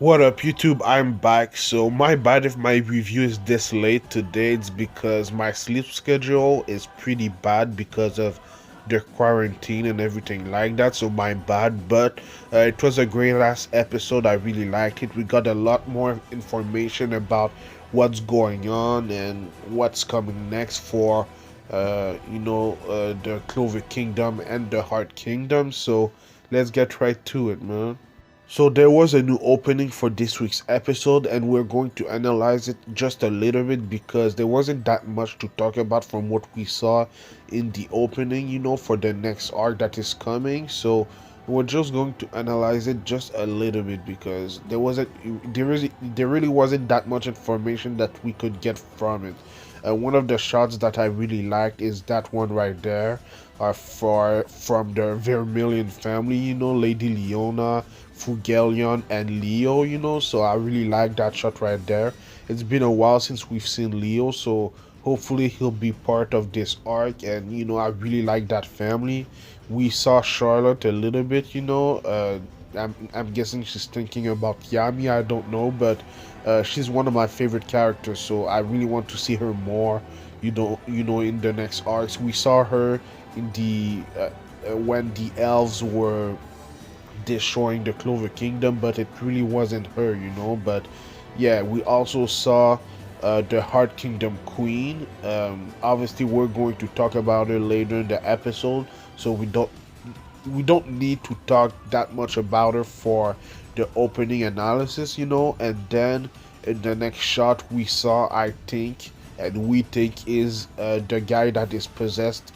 What up, YouTube? I'm back. So, my bad if my review is this late today. It's because my sleep schedule is pretty bad because of the quarantine and everything like that. So, my bad. But it was a great last episode. I really liked it. We got a lot more information about what's going on and what's coming next for, the Clover Kingdom and the Heart Kingdom. So, let's get right to it, man. So there was a new opening for this week's episode, and we're going to analyze it just a little bit because there wasn't that much to talk about from what we saw in the opening, for the next arc that is coming. So we're just going to analyze it just a little bit because there really wasn't that much information that we could get from it. One of the shots that I really liked is that one right there, from the Vermilion family, Lady Leona, Fugelion, and Leo, so I really like that shot right there. It's been a while since we've seen Leo, so hopefully he'll be part of this arc, and I really like that family. We saw Charlotte a little bit, I'm guessing she's thinking about Yami, I don't know, but she's one of my favorite characters, so I really want to see her more, in the next arcs. We saw her in the when the elves were destroying the Clover Kingdom, but it really wasn't her, But yeah, we also saw the Heart Kingdom Queen. Obviously, we're going to talk about her later in the episode, so we don't need to talk that much about her for the opening analysis, And then in the next shot, we saw, I think, and we think is the guy that is possessed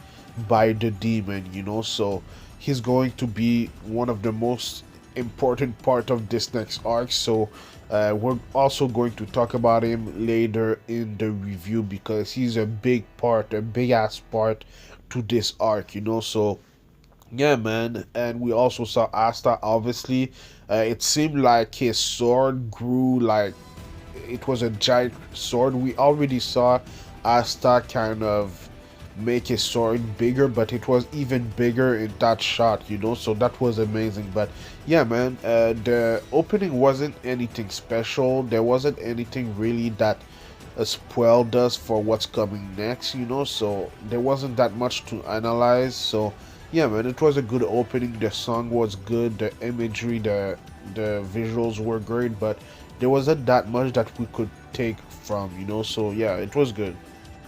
by the demon, So he's going to be one of the most important part of this next arc. So we're also going to talk about him later in the review because he's a big ass part to this arc, So yeah, man. And we also saw Asta. Obviously, it seemed like his sword grew like it was a giant sword. We already saw Asta kind of make his sword bigger, but it was even bigger in that shot, So that was amazing. But yeah, man, the opening wasn't anything special. There wasn't anything really that spoiled us for what's coming next, So there wasn't that much to analyze. So yeah, man, it was a good opening. The song was good. The imagery, the visuals were great, but there wasn't that much that we could take from, So yeah, it was good.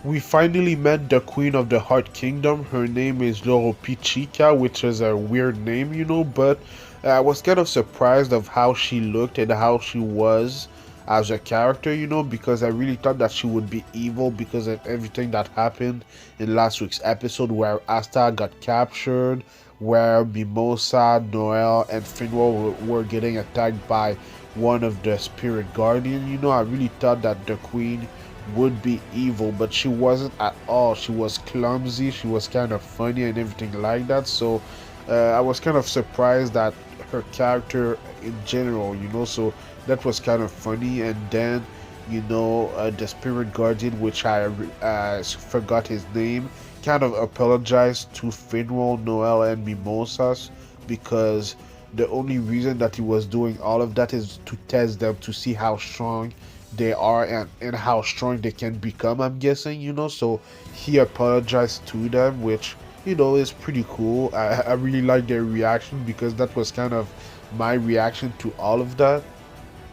We finally met the Queen of the Heart Kingdom. Her name is Loropichica, which is a weird name, but I was kind of surprised of how she looked and how she was as a character, because I really thought that she would be evil because of everything that happened in last week's episode where Asta got captured, where Mimosa, Noel, and Finwell were getting attacked by one of the spirit guardian. I really thought that the queen would be evil, but she wasn't at all. She was clumsy, she was kind of funny and everything like that. So I was kind of surprised that her character in general, so that was kind of funny. And then the spirit guardian, which I forgot his name, kind of apologized to Finwell, Noel, and Mimosas because the only reason that he was doing all of that is to test them to see how strong they are and how strong they can become, I'm guessing, So he apologized to them, which, is pretty cool. I really like their reaction because that was kind of my reaction to all of that.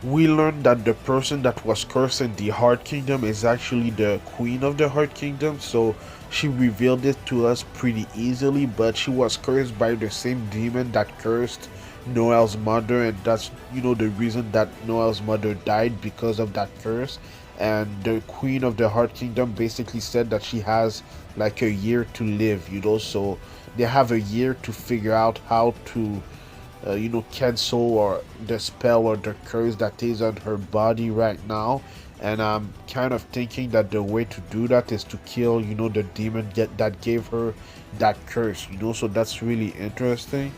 We learned that the person that was cursed in the Heart Kingdom is actually the Queen of the Heart Kingdom, so she revealed it to us pretty easily, but she was cursed by the same demon that cursed Noel's mother, and that's the reason that Noel's mother died because of that curse. And the Queen of the Heart Kingdom basically said that she has like a year to live, so they have a year to figure out how to cancel or the spell or the curse that is on her body right now. And I'm kind of thinking that the way to do that is to kill the demon that gave her that curse, so that's really interesting.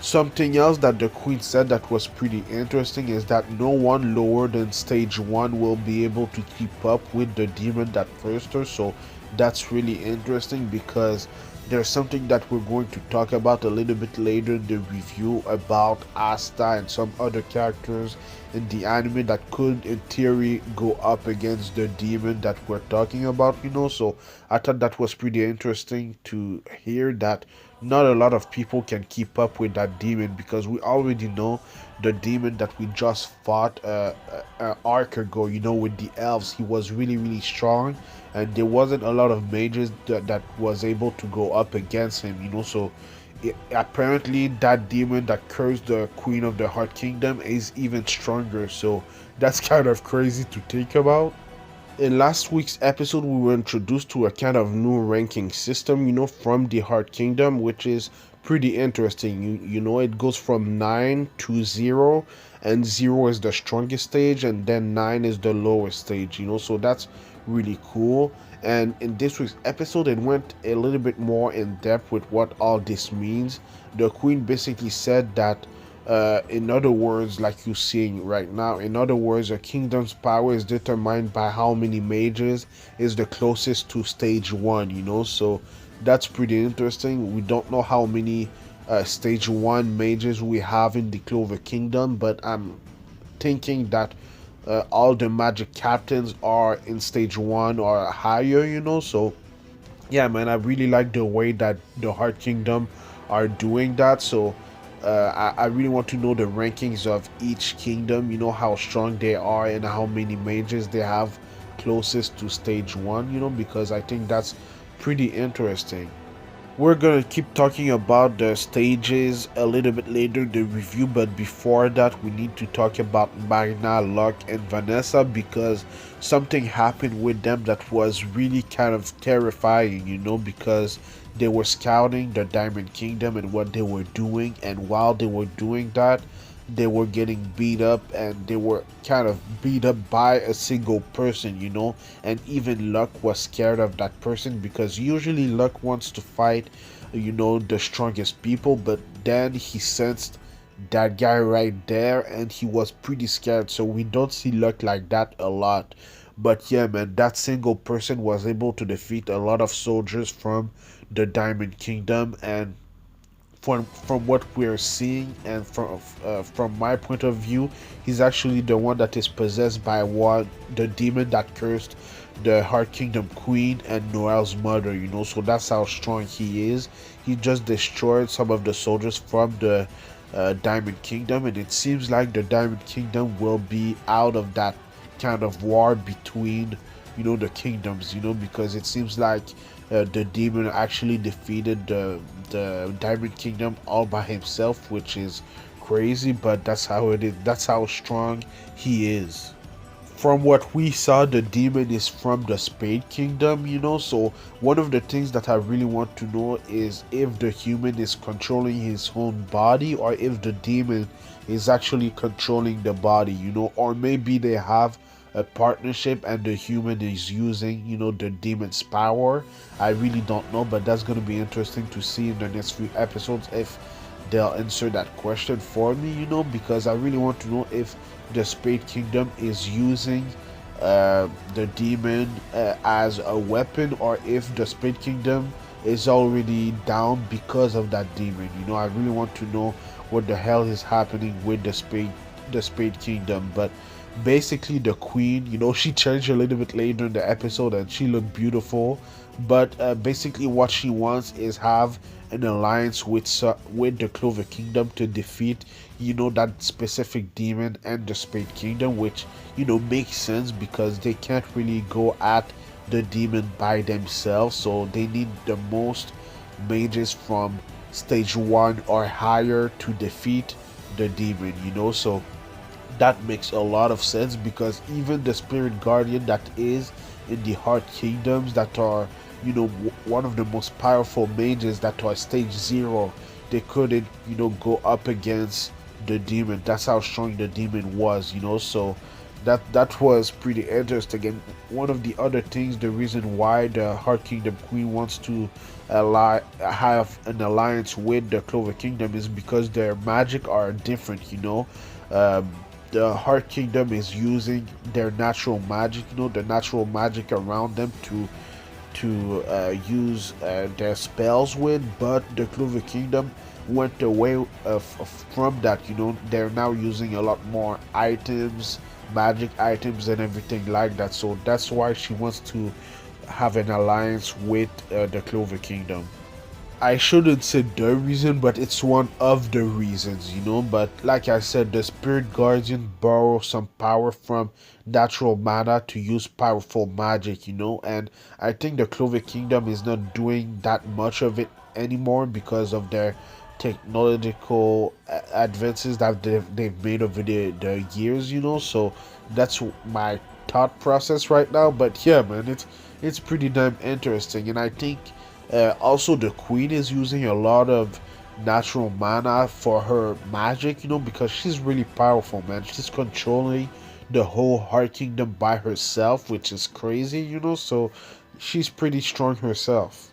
Something else that the queen said that was pretty interesting is that no one lower than stage 1 will be able to keep up with the demon that cursed her. So that's really interesting because there's something that we're going to talk about a little bit later in the review about Asta and some other characters in the anime that could in theory go up against the demon that we're talking about, so I thought that was pretty interesting to hear that not a lot of people can keep up with that demon, because we already know the demon that we just fought arc ago, with the elves. He was really, really strong, and there wasn't a lot of mages that was able to go up against him, so apparently that demon that cursed the queen of the heart kingdom is even stronger. So that's kind of crazy to think about. In last week's episode, we were introduced to a kind of new ranking system, from the Heart Kingdom, which is pretty interesting. It goes from 9 to 0, and 0 is the strongest stage, and then 9 is the lowest stage, so that's really cool. And in this week's episode, it went a little bit more in depth with what all this means. The queen basically said that in other words, like you're seeing right now, in other words, a kingdom's power is determined by how many mages is the closest to stage 1, so that's pretty interesting. We don't know how many stage 1 mages we have in the Clover Kingdom, but I'm thinking that all the magic captains are in stage 1 or higher, so yeah, man, I really like the way that the Heart Kingdom are doing that. So I really want to know the rankings of each kingdom, how strong they are and how many mages they have closest to stage 1, because I think that's pretty interesting. We're gonna keep talking about the stages a little bit later in the review, but before that, we need to talk about Magna, Locke, and Vanessa, because something happened with them that was really kind of terrifying, because they were scouting the Diamond Kingdom and what they were doing, and while they were doing that, they were getting beat up, and they were kind of beat up by a single person, and even Luck was scared of that person, because usually Luck wants to fight, the strongest people, but then he sensed that guy right there and he was pretty scared. So we don't see Luck like that a lot. But yeah, man, that single person was able to defeat a lot of soldiers from the Diamond Kingdom, and from what we're seeing and from my point of view, he's actually the one that is possessed by the demon that cursed the Heart Kingdom Queen and Noel's mother, so that's how strong he is. He just destroyed some of the soldiers from the Diamond Kingdom, and it seems like the Diamond Kingdom will be out of that kind of war between the kingdoms, because it seems like the demon actually defeated the Diamond Kingdom all by himself, which is crazy, but that's how it is. That's how strong he is. From what we saw, the demon is from the Spade Kingdom, so one of the things that I really want to know is if the human is controlling his own body, or if the demon is actually controlling the body, or maybe they have a partnership and the human is using, the demon's power. I really don't know, but that's going to be interesting to see in the next few episodes if they'll answer that question for me, because I really want to know if the Spade Kingdom is using the demon as a weapon, or if the Spade Kingdom is already down because of that demon. I really want to know what the hell is happening with the Spade Kingdom. But basically, the queen, she changed a little bit later in the episode and she looked beautiful, but basically what she wants is have an alliance with the Clover Kingdom to defeat that specific demon and the Spade Kingdom, which makes sense because they can't really go at the demon by themselves, so they need the most mages from stage 1 or higher to defeat the demon, so that makes a lot of sense, because even the Spirit Guardian that is in the Heart Kingdoms that are one of the most powerful mages that are stage 0, they couldn't go up against the demon. That's how strong the demon was, so That was pretty interesting. And one of the other things, the reason why the Heart Kingdom Queen wants to have an alliance with the Clover Kingdom is because their magic are different. Um, the Heart Kingdom is using their natural magic, the natural magic around them to use their spells with, but the Clover Kingdom went away from that. They're now using a lot more items, magic items, and everything like that. So that's why she wants to have an alliance with the Clover Kingdom. I shouldn't say the reason, but it's one of the reasons. But like I said, the Spirit Guardian borrow some power from natural mana to use powerful magic, and I think the Clover Kingdom is not doing that much of it anymore because of their technological advances that they've made over the years. So that's my thought process right now. But yeah, man, it's pretty damn interesting, and I think also the queen is using a lot of natural mana for her magic, because she's really powerful, man. She's controlling the whole Heart Kingdom by herself, which is crazy. So she's pretty strong herself.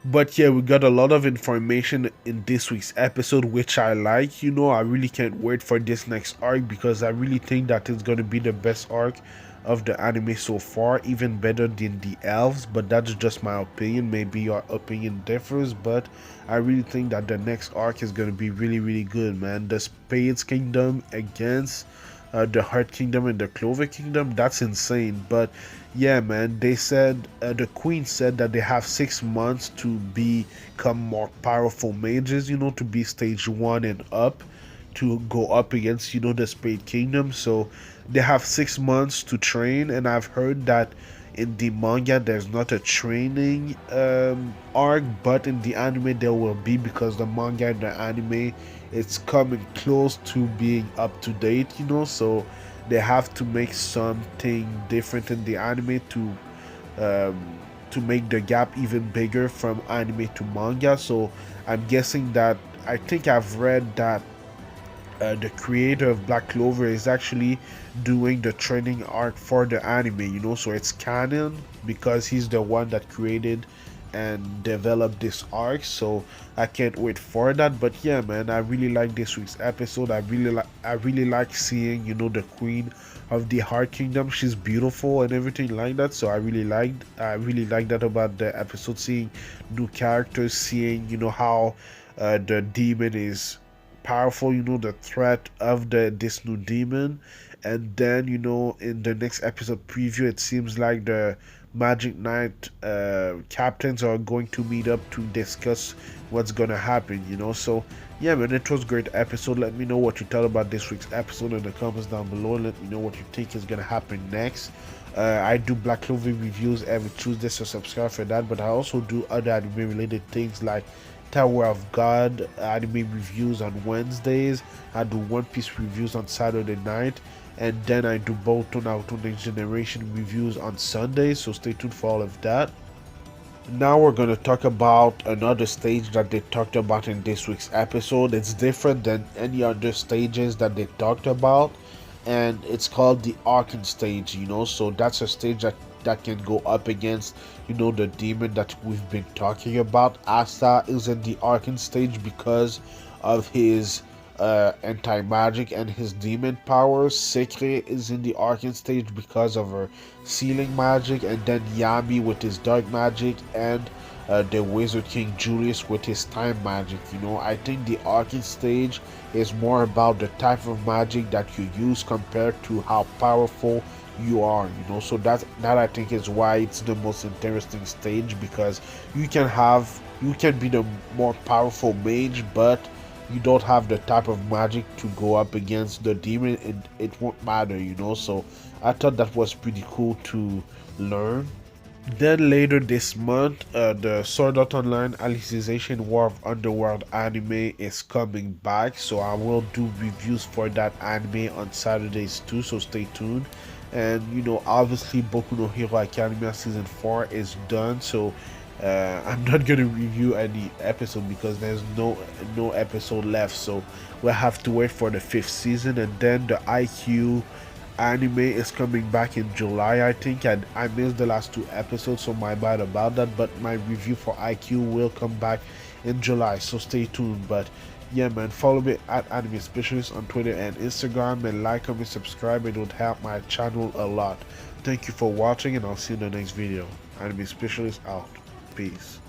But yeah, we got a lot of information in this week's episode, which I like. I really can't wait for this next arc because I really think that it's going to be the best arc of the anime so far, even better than the elves. But that's just my opinion. Maybe your opinion differs, but I really think that the next arc is going to be really, really good, man. The Spades Kingdom against the Heart Kingdom and the Clover Kingdom, that's insane. But yeah, man, they said the queen said that they have 6 months to become more powerful mages, to be stage 1 and up, to go up against the Spade Kingdom. So they have 6 months to train, and I've heard that in the manga there's not a training arc, but in the anime there will be, because the manga and the anime, it's coming close to being up to date. So they have to make something different in the anime to make the gap even bigger from anime to manga. So I'm guessing that, I think I've read that the creator of Black Clover is actually doing the training arc for the anime, so it's canon because he's the one that created and developed this arc. So I can't wait for that. But yeah, man, I really like this week's episode. I really like seeing the queen of the Heart Kingdom. She's beautiful and everything like that. So I really like that about the episode, seeing new characters, seeing how the demon is powerful, the threat of this new demon. And then in the next episode preview, it seems like the Magic Knight captains are going to meet up to discuss what's gonna happen. So yeah, man, it was a great episode. Let me know what you thought about this week's episode in the comments down below. Let me know what you think is gonna happen next. I do Black Clover reviews every Tuesday, so subscribe for that. But I also do other anime related things like Tower of God anime reviews on Wednesdays. I do One Piece reviews on Saturday night, and then I do Boruto Naruto Next Generation reviews on Sundays. So stay tuned for all of that. Now we're going to talk about another stage that they talked about in this week's episode. It's different than any other stages that they talked about, and it's called the Archon stage. So that's a stage that can go up against the demon that we've been talking about. Asta is in the Archon stage because of his anti-magic and his demon powers. Sekre is in the Archon stage because of her sealing magic, and then Yami with his dark magic, and the Wizard King Julius with his time magic. I think the Archon stage is more about the type of magic that you use compared to how powerful you are. So that I think is why it's the most interesting stage, because you can be the more powerful mage, but you don't have the type of magic to go up against the demon, and it won't matter. So I thought that was pretty cool to learn. Then later this month, the Sword Art Online Alicization War of Underworld anime is coming back, so I will do reviews for that anime on Saturdays too, so stay tuned. And obviously Boku no Hero Academia season 4 is done, so I'm not gonna review any episode because there's no episode left, so we'll have to wait for the 5th season. And then the IQ anime is coming back in July, I think, and I missed the last 2 episodes, so my bad about that. But my review for IQ will come back in July, so stay tuned. But yeah, man, follow me at Anime Specialist on Twitter and Instagram, and like, comment, subscribe. It would help my channel a lot. Thank you for watching, and I'll see you in the next video. Anime Specialist out. Peace.